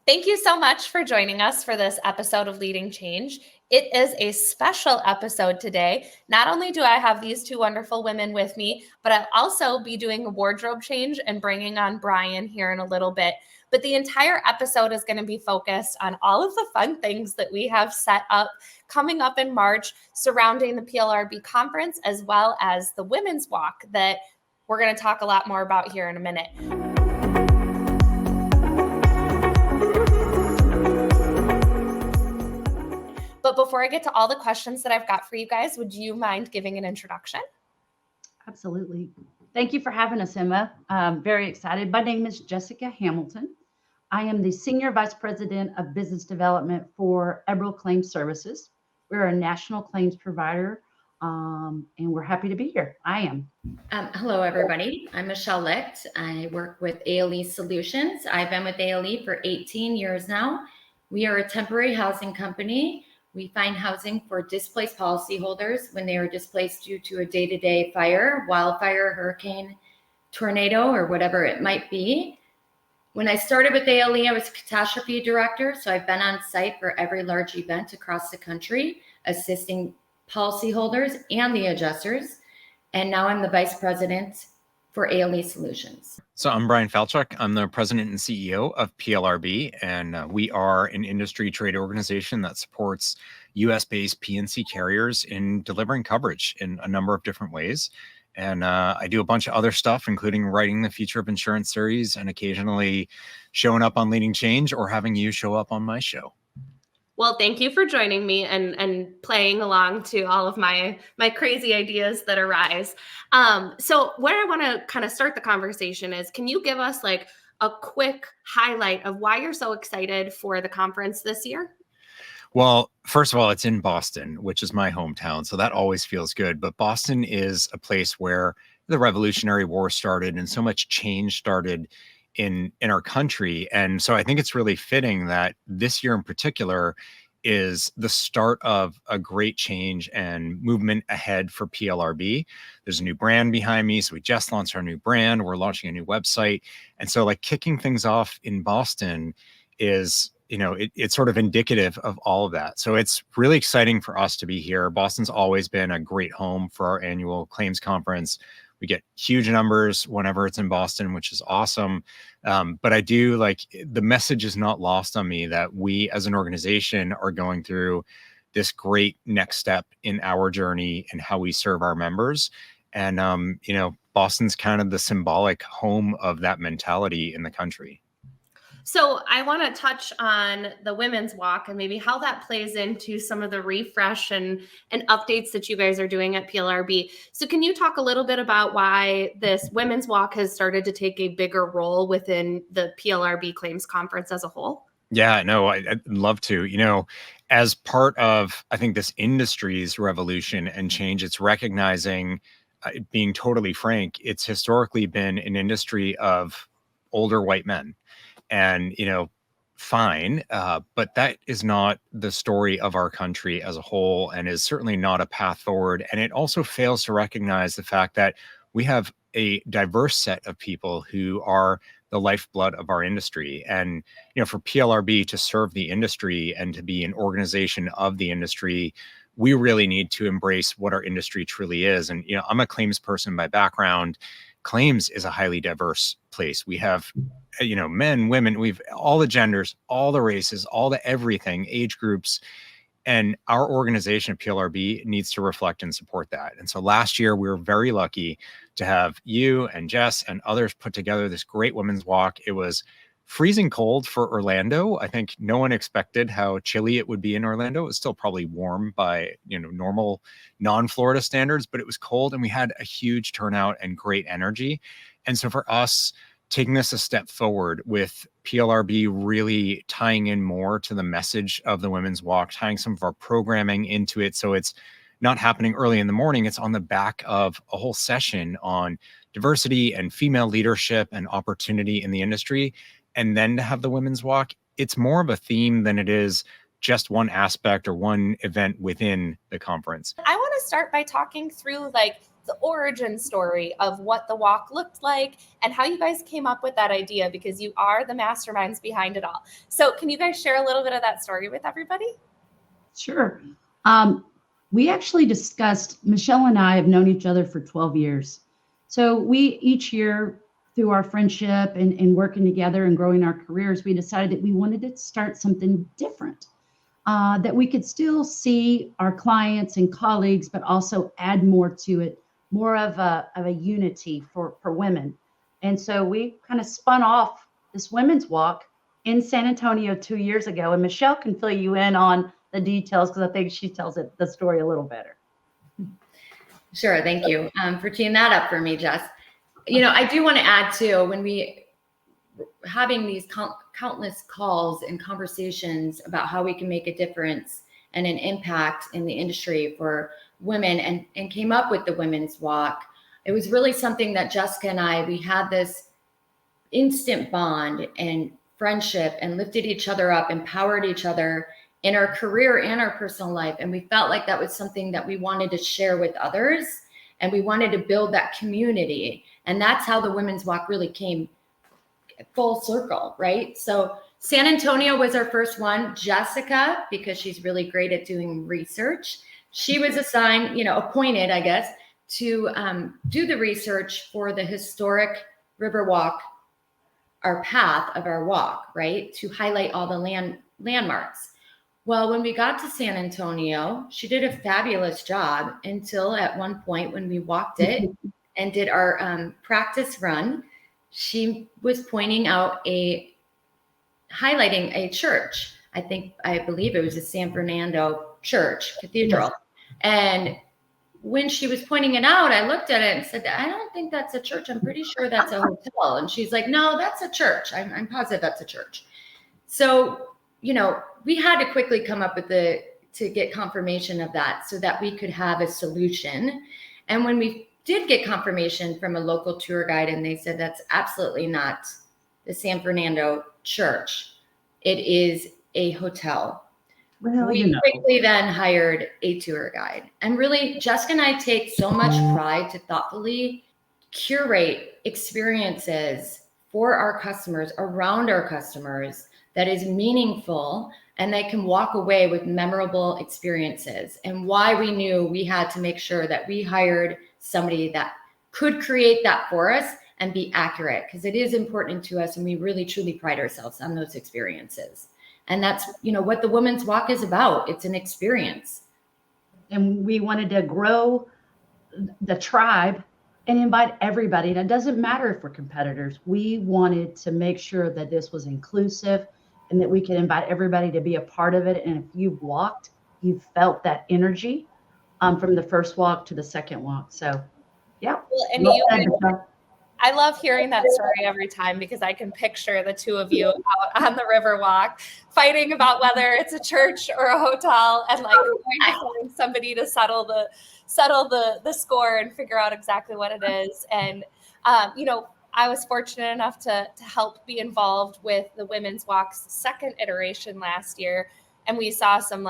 Thank you so much for joining us for this episode of Leading Change. It is a special episode today. Not only do I have these two wonderful women with me, but I'll also be doing a wardrobe change and bringing on Bryan here in a little bit. But the entire episode is going to be focused on all of the fun things that we have set up coming up in March surrounding the PLRB conference, as well as the Women's Walk that we're going to talk a lot more about here in a minute. But before I get to all the questions that I've got for you guys, would you mind giving an introduction? Absolutely. Thank you for having us, Emma. I'm very excited. My name is Jessica Hamilton. I am the Senior Vice President of Business Development for Eberl Claims Services. We're a national claims provider, and we're happy to be here. I am. Hello, everybody. I'm Michelle Licht. I work with ALE Solutions. I've been with ALE for 18 years now. We are a temporary housing company. We find housing for displaced policyholders when they are displaced due to a day-to-day fire, wildfire, hurricane, tornado, or whatever it might be. When I started with ALE, I was a catastrophe director, so I've been on site for every large event across the country, assisting policyholders and the adjusters. And now I'm the vice president for ALE Solutions. So I'm Bryan Falchuk. I'm the president and CEO of PLRB, and we are an industry trade organization that supports U.S.-based P&C carriers in delivering coverage in a number of different ways. And I do a bunch of other stuff, including writing the Future of Insurance series and occasionally showing up on Leading Change or having you show up on my show. Well, thank you for joining me and playing along to all of my crazy ideas that arise. So where I want to kind of start the conversation is, can you give us like a quick highlight of why you're so excited for the conference this year? Well, first of all, it's in Boston, which is my hometown, so that always feels good. But Boston is a place where the Revolutionary War started and so much change started in our country. And so I think it's really fitting that this year in particular is the start of a great change and movement ahead for PLRB. There's a new brand behind me. So we just launched our new brand. We're launching a new website. And so like kicking things off in Boston is, it's sort of indicative of all of that. So it's really exciting for us to be here. Boston's always been a great home for our annual claims conference. We get huge numbers whenever it's in Boston, which is awesome. But I do the message is not lost on me that we as an organization are going through this great next step in our journey and how we serve our members. And, Boston's kind of the symbolic home of that mentality in the country. So I want to touch on the Women's Walk and maybe how that plays into some of the refresh and updates that you guys are doing at PLRB. So can you talk a little bit about why this Women's Walk has started to take a bigger role within the PLRB Claims Conference as a whole? Yeah, no, I'd love to. As part of, I think, this industry's revolution and change, it's recognizing, being totally frank, it's historically been an industry of older white men. And, fine, but that is not the story of our country as a whole and is certainly not a path forward. And it also fails to recognize the fact that we have a diverse set of people who are the lifeblood of our industry. And, for PLRB to serve the industry and to be an organization of the industry, we really need to embrace what our industry truly is. And, I'm a claims person by background. Claims is a highly diverse place. We have, men, women, we've all the genders, all the races, all the everything, age groups. And our organization, PLRB, needs to reflect and support that. And so last year, we were very lucky to have you and Jess and others put together this great women's walk. It was freezing cold for Orlando. I think no one expected how chilly it would be in Orlando. It was still probably warm by, normal non-Florida standards, but it was cold and we had a huge turnout and great energy. And so for us, taking this a step forward with PLRB really tying in more to the message of the Women's Walk, tying some of our programming into it. So it's not happening early in the morning. It's on the back of a whole session on diversity and female leadership and opportunity in the industry. And then to have the Women's Walk, it's more of a theme than it is just one aspect or one event within the conference. I want to start by talking through the origin story of what the walk looked like and how you guys came up with that idea, because you are the masterminds behind it all. So can you guys share a little bit of that story with everybody? Sure. We actually discussed, Michelle and I have known each other for 12 years. So we each year, through our friendship and working together and growing our careers, we decided that we wanted to start something different, that we could still see our clients and colleagues, but also add more to it, more of a unity for women. And so we kind of spun off this women's walk in San Antonio 2 years ago. And Michelle can fill you in on the details, because I think she tells the story a little better. Sure. Thank you for teeing that up for me, Jess. I do want to add too, when we having these countless calls and conversations about how we can make a difference and an impact in the industry for women, and came up with the Women's Walk. It was really something that Jessica and we had this instant bond and friendship, and lifted each other up, empowered each other in our career and our personal life. And we felt like that was something that we wanted to share with others, and we wanted to build that community. And that's how the Women's Walk really came full circle, right? So San Antonio was our first one. Jessica, because she's really great at doing research, she was appointed, I guess, to do the research for the historic river walk, our path of our walk, right? To highlight all the landmarks. Well, when we got to San Antonio, she did a fabulous job until at one point when we walked it and did our practice run, she was pointing out highlighting a church. I believe it was a San Fernando church cathedral. Yes. And when she was pointing it out, I looked at it and said, I don't think that's a church. I'm pretty sure that's a hotel. And she's like, no, that's a church. I'm positive that's a church. So, we had to quickly come up with to get confirmation of that so that we could have a solution. And when we did get confirmation from a local tour guide, and they said that's absolutely not the San Fernando church, it is a hotel. Well, we quickly then hired a tour guide. And really, Jessica and I take so much pride to thoughtfully curate experiences for our customers, around our customers, that is meaningful, and they can walk away with memorable experiences. And why we knew we had to make sure that we hired somebody that could create that for us and be accurate, because it is important to us, and we really truly pride ourselves on those experiences. And that's what the Women's Walk is about. It's an experience. And we wanted to grow the tribe and invite everybody. And it doesn't matter if we're competitors. We wanted to make sure that this was inclusive and that we could invite everybody to be a part of it. And if you've walked, you've felt that energy from the first walk to the second walk. So, yeah. Well, and I love hearing that story every time, because I can picture the two of you out on the river walk fighting about whether it's a church or a hotel, and like trying to find somebody to settle the score and figure out exactly what it is. And I was fortunate enough to help be involved with the Women's Walk's second iteration last year, and we saw some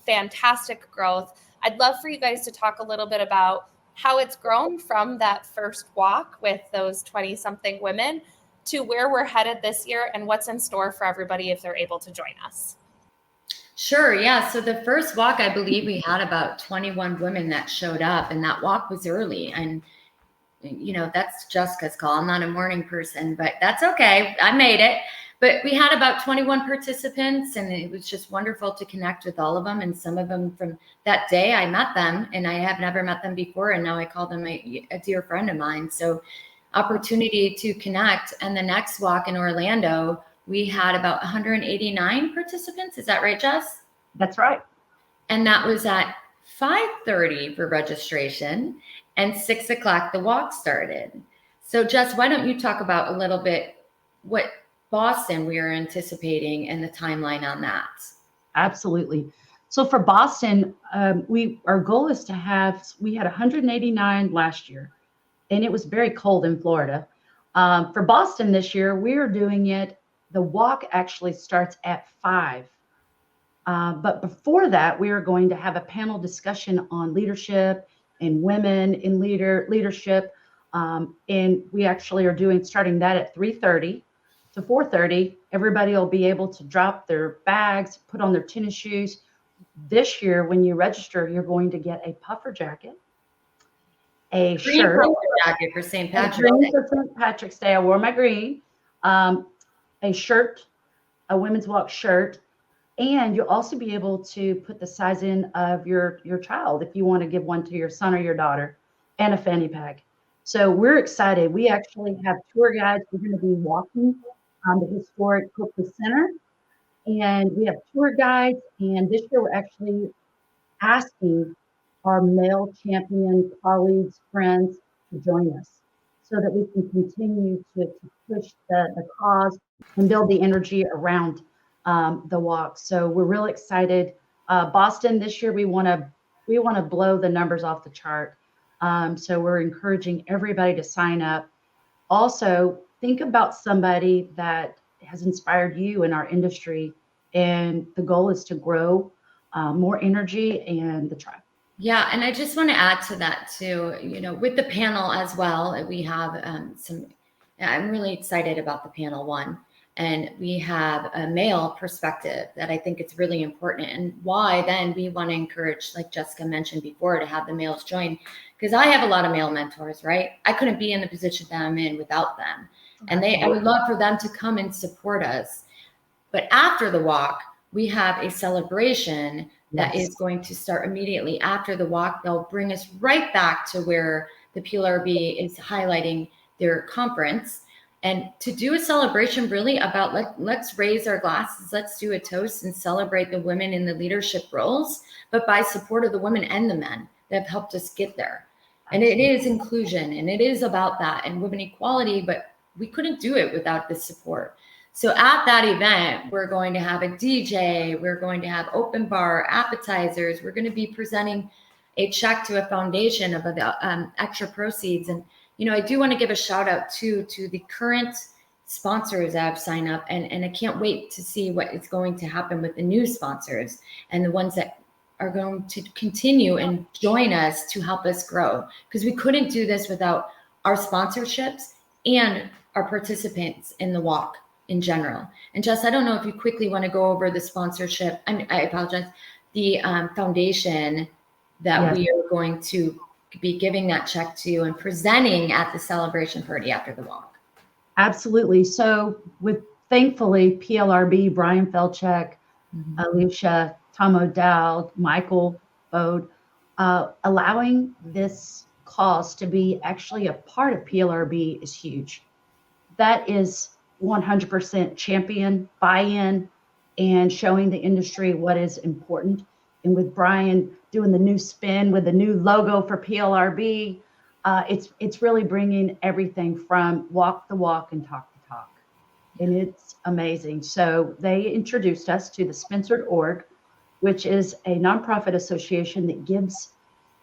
fantastic growth. I'd love for you guys to talk a little bit about how it's grown from that first walk with those 20-something women to where we're headed this year, and what's in store for everybody if they're able to join us. Sure. Yeah. So the first walk, I believe we had about 21 women that showed up, and that walk was early. And that's Jessica's call. I'm not a morning person, but that's okay. I made it. But we had about 21 participants, and it was just wonderful to connect with all of them. And some of them from that day, I met them, and I have never met them before. And now I call them a dear friend of mine. So opportunity to connect. And the next walk in Orlando, we had about 189 participants. Is that right, Jess? That's right. And that was at 5:30 for registration, and 6 o'clock the walk started. So Jess, why don't you talk about a little bit what Boston we are anticipating and the timeline on that? Absolutely. So for Boston, our goal is we had 189 last year, and it was very cold in Florida. For Boston this year, we are doing it. The walk actually starts at 5. But before that, we are going to have a panel discussion on leadership and women in leadership. And we actually are starting that at 3:30 to 4:30. Everybody will be able to drop their bags, put on their tennis shoes. This year, when you register, you're going to get a puffer jacket, a Green shirt, puffer jacket for St. a Patrick's green Day. for St. Patrick's Day. I wore my green, a shirt, a women's walk shirt, and you'll also be able to put the size in of your child if you want to give one to your son or your daughter, and a fanny pack. So we're excited. We actually have tour guides. We're going to be walking the historic Copley Center, and we have tour guides. And this year we're actually asking our male champion colleagues, friends to join us so that we can continue to push the cause and build the energy around the walk. So we're really excited. Boston this year, we want to blow the numbers off the chart. So we're encouraging everybody to sign up. Also, think about somebody that has inspired you in our industry, and the goal is to grow more energy and the tribe. Yeah, and I just want to add to that too, with the panel as well, we have I'm really excited about the panel one, and we have a male perspective that I think it's really important, and why then we want to encourage, like Jessica mentioned before, to have the males join, because I have a lot of male mentors, right? I couldn't be in the position that I'm in without them. And I would love for them to come and support us. But after the walk, we have a celebration that is going to start immediately after the walk. They'll bring us right back to where the PLRB is highlighting their conference, and to do a celebration really about let's raise our glasses, let's do a toast and celebrate the women in the leadership roles, but by support of the women and the men that have helped us get there. And it is inclusion, and it is about that and women equality, but we couldn't do it without this support. So at that event, we're going to have a DJ, we're going to have open bar, appetizers, we're going to be presenting a check to a foundation of extra proceeds. And, I do want to give a shout out to the current sponsors that have signed up, and I can't wait to see what is going to happen with the new sponsors and the ones that are going to continue and join us to help us grow, because we couldn't do this without our sponsorships and our participants in the walk in general. And Jess, I don't know if you quickly want to go over the sponsorship. I apologize. The foundation that we are going to be giving that check to and presenting at the celebration party after the walk. Absolutely. So with thankfully PLRB, Bryan Falchuk, Alicia, Tom O'Dowd, Michael Bode, allowing this cause to be actually a part of PLRB is huge. That is 100% champion buy-in and showing the industry what is important. And with Bryan doing the new spin with the new logo for PLRB, it's really bringing everything from walk the walk and talk the talk. And it's amazing. So they introduced us to the Spencer.org, which is a nonprofit association that gives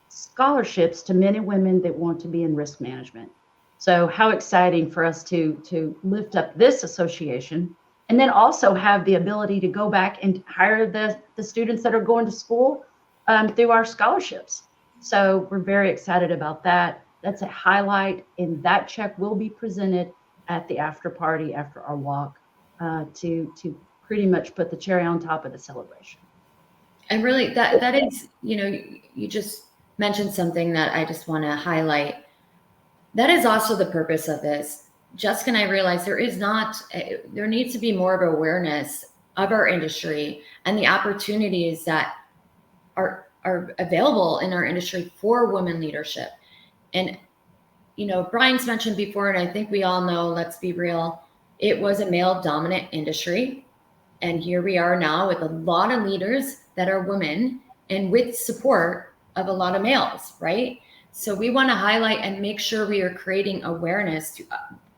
scholarships to men and women that want to be in risk management. So how exciting for us to lift up this association, and then also have the ability to go back and hire the students that are going to school through our scholarships. So we're very excited about that. That's a highlight, and that check will be presented at the after party after our walk to pretty much put the cherry on top of the celebration. And really that is, you just mentioned something that I just want to highlight. That is also the purpose of this. Jessica and I realized there needs to be more of awareness of our industry and the opportunities that are available in our industry for women leadership. And, Bryan's mentioned before, and I think we all know, let's be real, it was a male dominant industry. And here we are now with a lot of leaders that are women and with support of a lot of males, right? So we want to highlight and make sure we are creating awareness to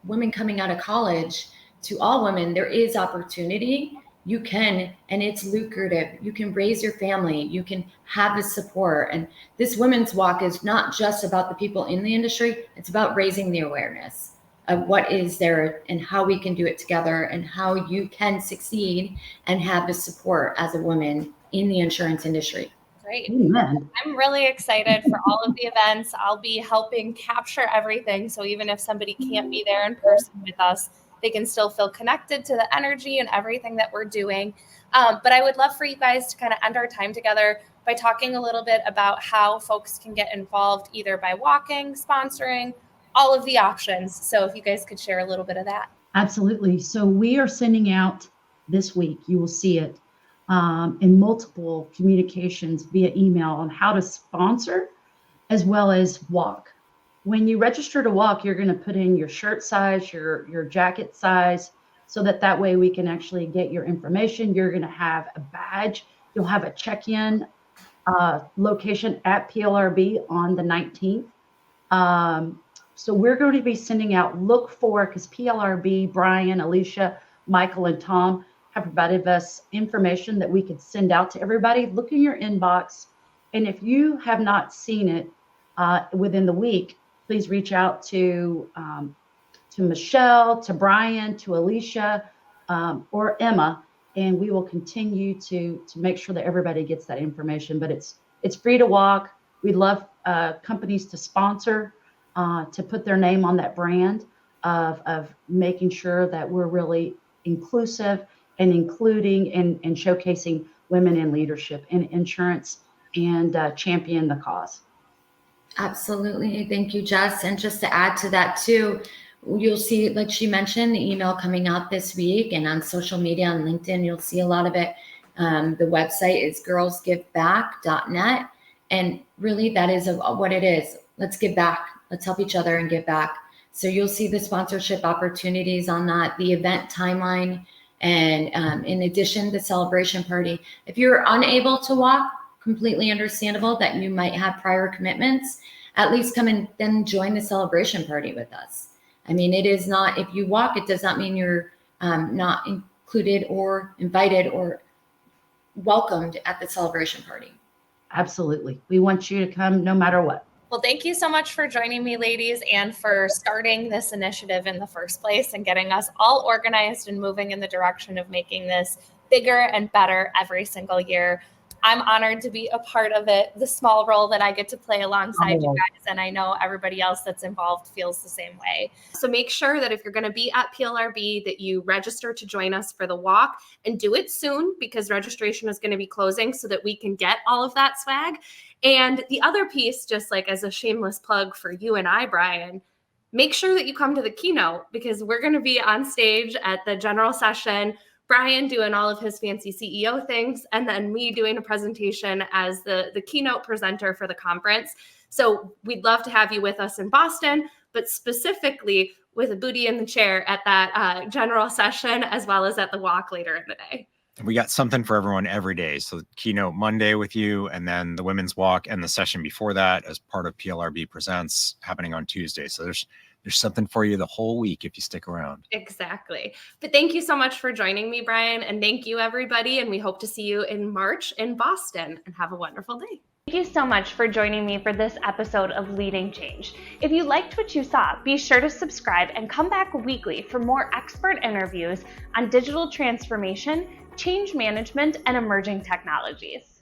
women coming out of college, to all women. There is opportunity. You can, and it's lucrative. You can raise your family. You can have the support. And this women's walk is not just about the people in the industry. It's about raising the awareness of what is there and how we can do it together and how you can succeed and have the support as a woman in the insurance industry. Great. Amen. I'm really excited for all of the events. I'll be helping capture everything. So even if somebody can't be there in person with us, they can still feel connected to the energy and everything that we're doing. But I would love for you guys to kind of end our time together by talking a little bit about how folks can get involved, either by walking, sponsoring, all of the options. So if you guys could share a little bit of that. Absolutely. So we are sending out this week, you will see it in multiple communications via email on how to sponsor as well as walk. When you register to walk, you're going to put in your shirt size, your jacket size, so that way we can actually get your information. You're going to have a badge. You'll have a check-in location at PLRB on the 19th. So we're going to be sending out, look for, because PLRB, Bryan, Alicia, Michael, and Tom have provided us information that we could send out to everybody. Look in your inbox. And if you have not seen it within the week, please reach out to Michelle, to Bryan, to Alicia, or Emma, and we will continue to make sure that everybody gets that information. But it's free to walk. We love companies to sponsor, to put their name on that brand of making sure that we're really inclusive and including and showcasing women in leadership in insurance and champion the cause. Absolutely. Thank you, Jess. And just to add to that too, you'll see, like she mentioned, the email coming out this week, and on social media, on LinkedIn, you'll see a lot of it. The website is girlsgiveback.net. And really that is what it is. Let's give back. Let's help each other and give back. So you'll see the sponsorship opportunities on that, the event timeline, and in addition, the celebration party. If you're unable to walk, completely understandable that you might have prior commitments, at least come and then join the celebration party with us. I mean, it is not, if you walk, it does not mean you're not included or invited or welcomed at the celebration party. Absolutely. We want you to come no matter what. Well, thank you so much for joining me, ladies, and for starting this initiative in the first place and getting us all organized and moving in the direction of making this bigger and better every single year. I'm honored to be a part of it, the small role that I get to play alongside you guys. And I know everybody else that's involved feels the same way. So make sure that if you're going to be at PLRB, that you register to join us for the walk, and do it soon because registration is going to be closing so that we can get all of that swag. And the other piece, just like as a shameless plug for you and I, Bryan, make sure that you come to the keynote, because we're going to be on stage at the general session, Bryan doing all of his fancy CEO things, and then me doing a presentation as the keynote presenter for the conference. So we'd love to have you with us in Boston, but specifically with a booty in the chair at that general session, as well as at the walk later in the day. We got something for everyone every day. So keynote Monday with you, and then the women's walk and the session before that as part of PLRB Presents happening on Tuesday. So there's something for you the whole week if you stick around. Exactly. But thank you so much for joining me, Bryan. And thank you, everybody. And we hope to see you in March in Boston, and have a wonderful day. Thank you so much for joining me for this episode of Leading Change. If you liked what you saw, be sure to subscribe and come back weekly for more expert interviews on digital transformation, change management, and emerging technologies.